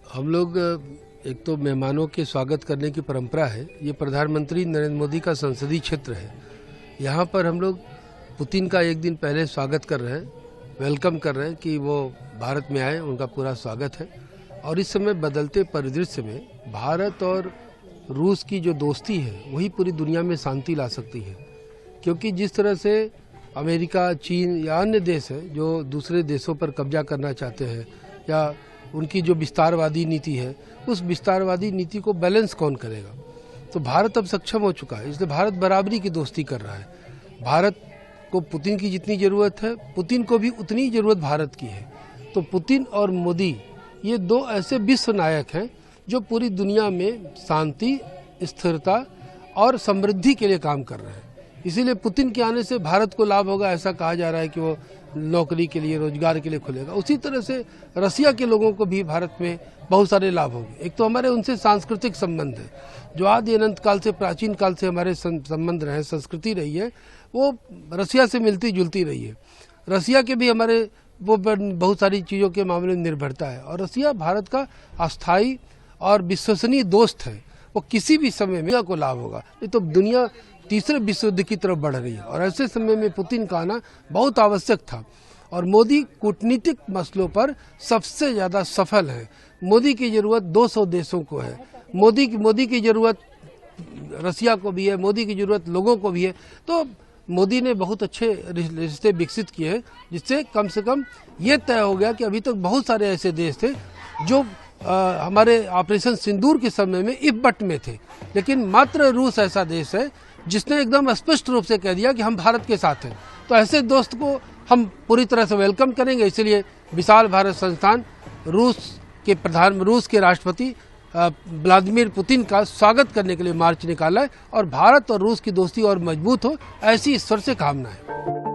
हम लोग एक तो मेहमानों के स्वागत करने की परंपरा है। ये प्रधानमंत्री नरेंद्र मोदी का संसदीय क्षेत्र है। यहाँ पर हम लोग पुतिन का एक दिन पहले स्वागत कर रहे हैं, वेलकम कर रहे हैं कि वो भारत में आए, उनका पूरा स्वागत है। और इस समय बदलते परिदृश्य में भारत और रूस की जो दोस्ती है वही पूरी दुनिया में शांति ला सकती है, क्योंकि जिस तरह से अमेरिका, चीन या अन्य देश है जो दूसरे देशों पर कब्जा करना चाहते हैं या उनकी जो विस्तारवादी नीति है, उस विस्तारवादी नीति को बैलेंस कौन करेगा। तो भारत अब सक्षम हो चुका है, इसलिए भारत बराबरी की दोस्ती कर रहा है। भारत को पुतिन की जितनी ज़रूरत है, पुतिन को भी उतनी ज़रूरत भारत की है। तो पुतिन और मोदी ये दो ऐसे विश्व नायक हैं जो पूरी दुनिया में शांति, स्थिरता और समृद्धि के लिए काम कर रहे हैं। इसीलिए पुतिन के आने से भारत को लाभ होगा, ऐसा कहा जा रहा है कि वो नौकरी के लिए, रोजगार के लिए खुलेगा। उसी तरह से रसिया के लोगों को भी भारत में बहुत सारे लाभ होंगे। एक तो हमारे उनसे सांस्कृतिक संबंध है, जो आदि अनंत काल से, प्राचीन काल से हमारे संबंध रहे, संस्कृति रही है, वो रसिया से मिलती जुलती रही है। रसिया के भी हमारे वो बहुत सारी चीज़ों के मामले में निर्भरता है, और रसिया भारत का अस्थायी और विश्वसनीय दोस्त है। वो किसी भी समय में को लाभ होगा। ये तो दुनिया तीसरे विश्व युद्ध की तरफ बढ़ रही है, और ऐसे समय में पुतिन का आना बहुत आवश्यक था। और मोदी कूटनीतिक मसलों पर सबसे ज़्यादा सफल है। मोदी की ज़रूरत 200 देशों को है। मोदी की ज़रूरत रसिया को भी है, मोदी की ज़रूरत लोगों को भी है। तो मोदी ने बहुत अच्छे रिश्ते विकसित किए हैं, जिससे कम से कम ये तय हो गया कि अभी तक बहुत सारे ऐसे देश थे जो हमारे ऑपरेशन सिंदूर के समय में इब्बट में थे, लेकिन मात्र रूस ऐसा देश है जिसने एकदम स्पष्ट रूप से कह दिया कि हम भारत के साथ हैं। तो ऐसे दोस्त को हम पूरी तरह से वेलकम करेंगे। इसलिए विशाल भारत संस्थान रूस के राष्ट्रपति व्लादिमीर पुतिन का स्वागत करने के लिए मार्च निकाला है, और भारत और रूस की दोस्ती और मजबूत हो, ऐसी ईश्वर से कामना है।